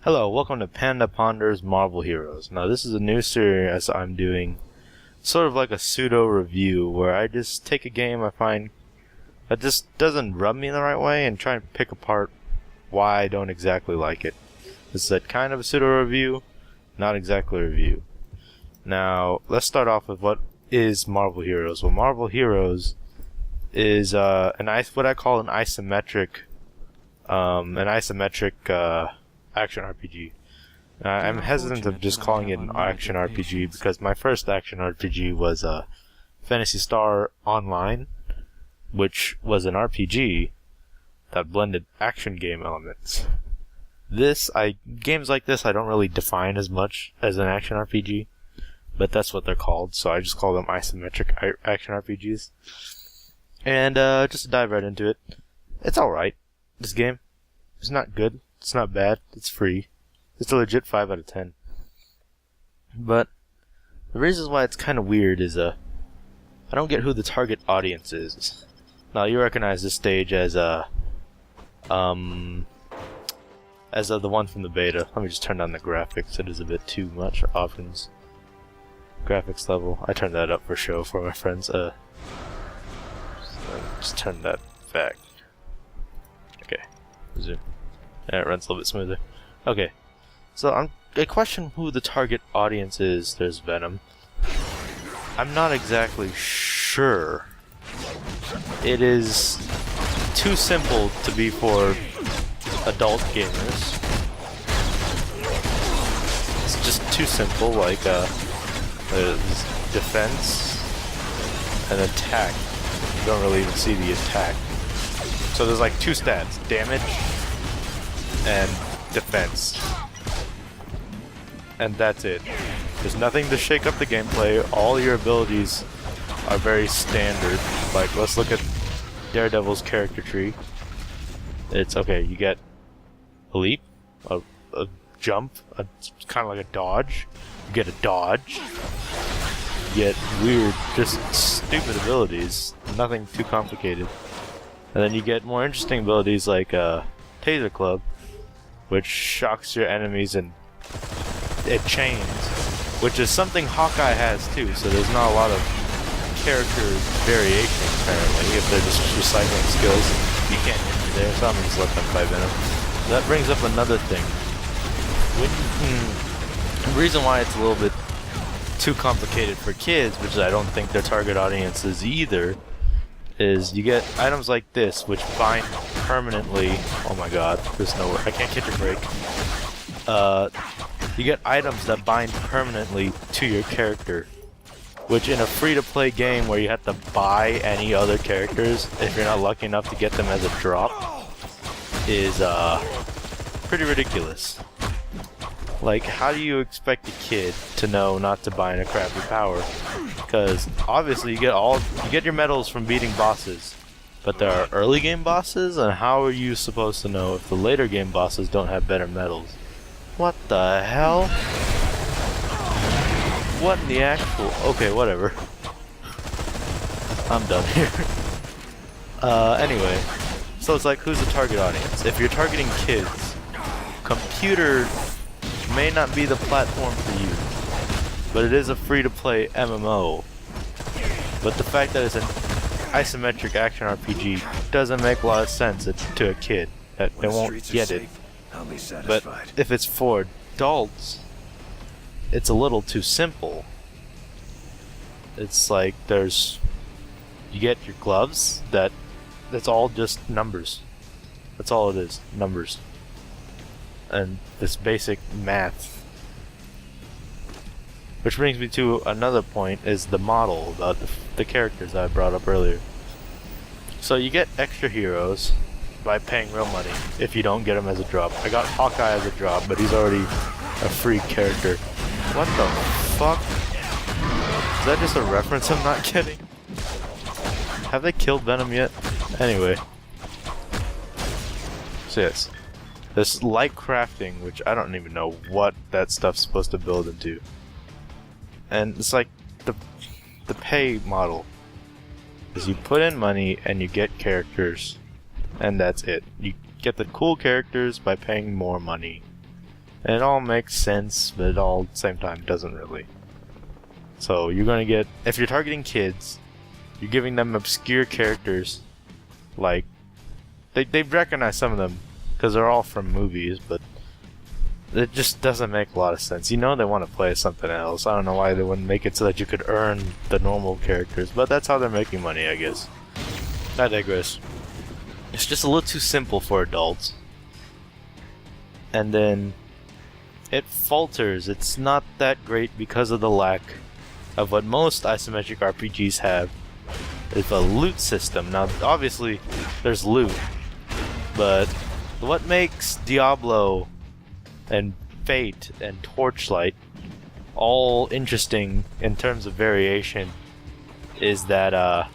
Hello, welcome to Panda Ponders Marvel Heroes. Now this is a new series I'm doing, sort of like a pseudo review, where I just take a game I find that just doesn't rub me in the right way and try and pick apart why I don't exactly like it. This is a kind of a pseudo review, not exactly a review. Now let's start off with what is Marvel Heroes. Well, Marvel Heroes is what I call an isometric action RPG. I'm hesitant of just calling it an action RPG because my first action RPG was Phantasy Star Online, which was an RPG that blended action game elements. Games like this I don't really define as much as an action RPG, but that's what they're called, so I just call them isometric action RPGs. And just to dive right into it, it's alright. This game, it's not good. It's not bad. It's free. It's a legit 5 out of 10. But the reason why it's kind of weird is I don't get who the target audience is. Now you recognize this stage as of the one from the beta. Let me just turn down the graphics. It is a bit too much options. Graphics level. I turned that up for show for my friends. Just turn that back. Okay. Resume. Yeah, it runs a little bit smoother. Okay, so I question who the target audience is. There's Venom. I'm not exactly sure. It is too simple to be for adult gamers. It's just too simple, like there's defense and attack. You don't really even see the attack. So there's like two stats, damage and defense. And that's it. There's nothing to shake up the gameplay. All your abilities are very standard. Like, let's look at Daredevil's character tree. It's okay, you get a leap, a jump, kind of like a dodge. You get a dodge. You get weird, just stupid abilities. Nothing too complicated. And then you get more interesting abilities like Taser Club, which shocks your enemies and it chains, which is something Hawkeye has too, so there's not a lot of character variation apparently. If they're just recycling skills, you can't hit me there, so I'm gonna just let them fight Venom. That brings up another thing. The reason why it's a little bit too complicated for kids, which I don't think their target audience is either, is you get items like this, which bind permanently. Oh my god, there's nowhere. I can't catch a break. You get items that bind permanently to your character, which in a free-to-play game where you have to buy any other characters, if you're not lucky enough to get them as a drop, is pretty ridiculous. Like, how do you expect a kid to know not to bind a crappy power? Because obviously you get your medals from beating bosses, but there are early game bosses, and how are you supposed to know if the later game bosses don't have better medals? What the hell? What in the actual? Okay, whatever. I'm done here. Anyway, so it's like, who's the target audience? If you're targeting kids, computer may not be the platform for you, but it is a free-to-play MMO. But the fact that it's an isometric action RPG doesn't make a lot of sense to a kid. That they won't get it. But if it's for adults, it's a little too simple. It's like you get your gloves, that's all just numbers. That's all it is, numbers. And this basic math. Which brings me to another point, is the model about the characters I brought up earlier. So you get extra heroes by paying real money if you don't get them as a drop. I got Hawkeye as a drop, but he's already a free character. What the fuck? Is that just a reference I'm not getting? Have they killed Venom yet? Anyway. So yes. There's light crafting, which I don't even know what that stuff's supposed to build into. And it's like the pay model is you put in money and you get characters, and that's it. You get the cool characters by paying more money. And it all makes sense, but it all at the same time doesn't really. So you're gonna get, if you're targeting kids, you're giving them obscure characters, like, they've recognized some of them, because they're all from movies, but it just doesn't make a lot of sense. You know they want to play something else. I don't know why they wouldn't make it so that you could earn the normal characters, but that's how they're making money, I guess. I digress. It's just a little too simple for adults. And then it falters. It's not that great because of the lack of what most isometric RPGs have, is a loot system. Now, obviously, there's loot, but what makes Diablo and Fate and Torchlight all interesting in terms of variation is that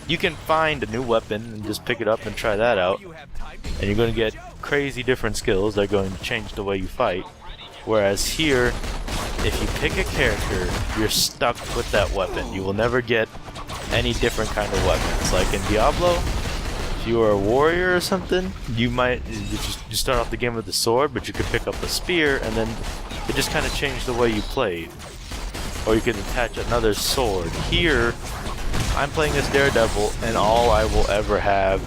you can find a new weapon and just pick it up and try that out, and you're going to get crazy different skills that are going to change the way you fight. Whereas here, if you pick a character, you're stuck with that weapon. You will never get any different kind of weapons. Like in Diablo, if you are a warrior or something, you start off the game with a sword, but you could pick up a spear, and then it just kind of changed the way you played. Or you could attach another sword. Here, I'm playing as Daredevil, and all I will ever have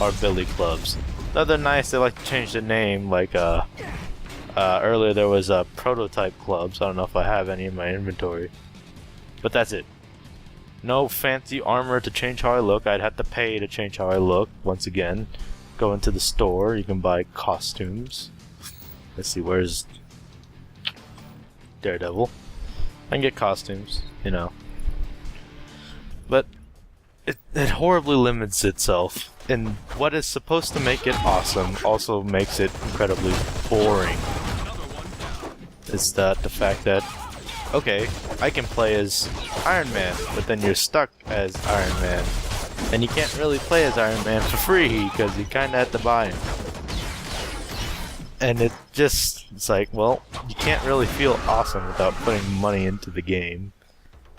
are billy clubs. Though they're nice, they like to change the name, like earlier there was prototype clubs. I don't know if I have any in my inventory. But that's it. No fancy armor to change how I look. I'd have to pay to change how I look. Once again, go into the store. You can buy costumes. Let's see, where's Daredevil? I can get costumes, you know. But it horribly limits itself. And what is supposed to make it awesome also makes it incredibly boring. It's the fact that, okay, I can play as Iron Man, but then you're stuck as Iron Man. And you can't really play as Iron Man for free, because you kinda have to buy him. And it's like, well, you can't really feel awesome without putting money into the game.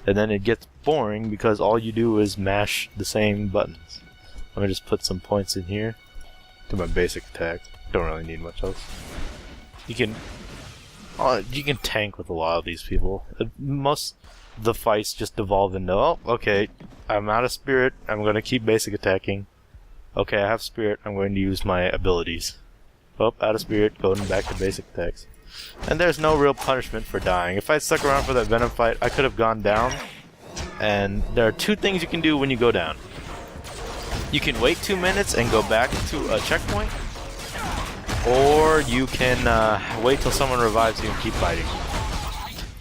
And then it gets boring, because all you do is mash the same buttons. Let me just put some points in here to my basic attack. Don't really need much else. You can tank with a lot of these people. Most of the fights just devolve into, oh, okay, I'm out of spirit, I'm going to keep basic attacking. Okay, I have spirit, I'm going to use my abilities. Oh, out of spirit, going back to basic attacks. And there's no real punishment for dying. If I stuck around for that Venom fight, I could have gone down. And there are two things you can do when you go down. You can wait 2 minutes and go back to a checkpoint, or you can wait till someone revives you and keep fighting.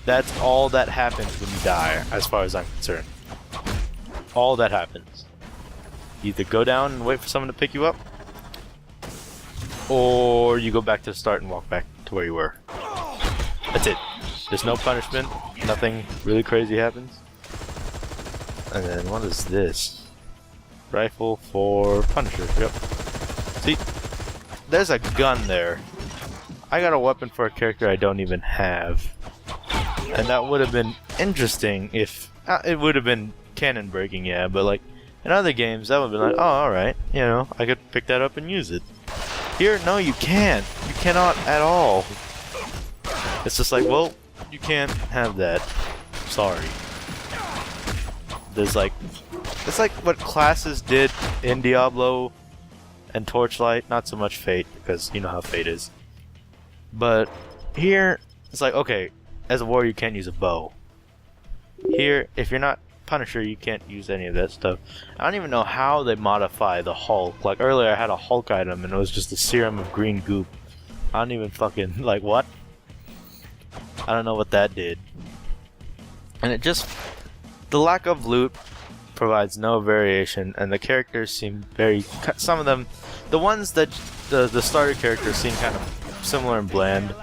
That's all that happens when you die, as far as I'm concerned. All that happens. You either go down and wait for someone to pick you up, or you go back to the start and walk back to where you were. That's it. There's no punishment, nothing really crazy happens. And then what is this? Rifle for Punisher, yep. See, there's a gun there. I got a weapon for a character I don't even have. And that would have been interesting if... it would have been canon breaking, yeah, but like, in other games, that would have been like, oh, alright, you know, I could pick that up and use it. Here, no, you can't. You cannot at all. It's just like, well, you can't have that. Sorry. There's like... It's like what classes did in Diablo and Torchlight, not so much Fate, because you know how Fate is. But here, it's like, okay, as a warrior you can't use a bow. Here, if you're not Punisher, you can't use any of that stuff. I don't even know how they modify the Hulk. Like earlier I had a Hulk item and it was just a serum of green goop. I don't even fucking, like, what? I don't know what that did. And it just, the lack of loot provides no variation, and the characters seem very, some of them, the ones that, the starter characters seem kind of similar and bland.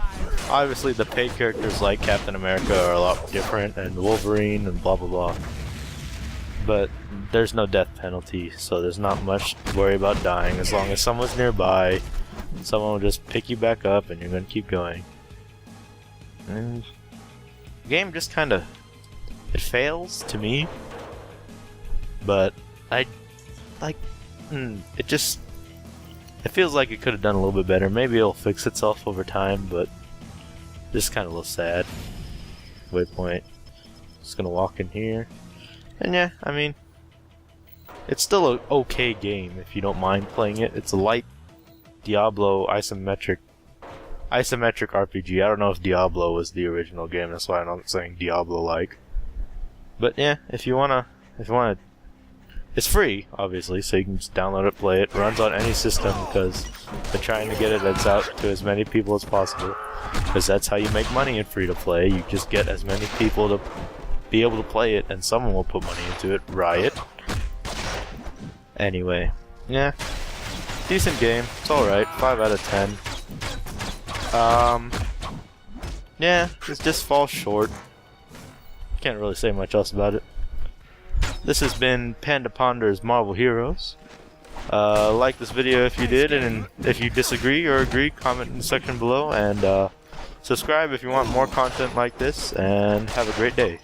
Obviously the paid characters like Captain America are a lot different, and Wolverine and blah blah blah. But there's no death penalty, so there's not much to worry about dying. As long as someone's nearby, someone will just pick you back up and you're gonna keep going. And the game just kinda, it fails to me. But I like it just, it feels like it could have done a little bit better. Maybe it'll fix itself over time, but Just kind of a little sad. Waypoint. Just gonna walk in here. And yeah, I mean, it's still an okay game if you don't mind playing it. It's a light Diablo isometric RPG. I don't know if Diablo was the original game, that's why I'm not saying Diablo-like. But yeah, if you wanna, it's free, obviously, so you can just download it, play it. It runs on any system because they're trying to get it out to as many people as possible. Because that's how you make money in free-to-play. You just get as many people to be able to play it, and someone will put money into it. Riot. Anyway, yeah, decent game. It's alright. 5 out of 10. Yeah, it just falls short. Can't really say much else about it. This has been Panda Ponders Marvel Heroes. Like this video if you did, and if you disagree or agree, comment in the section below, and subscribe if you want more content like this, and have a great day.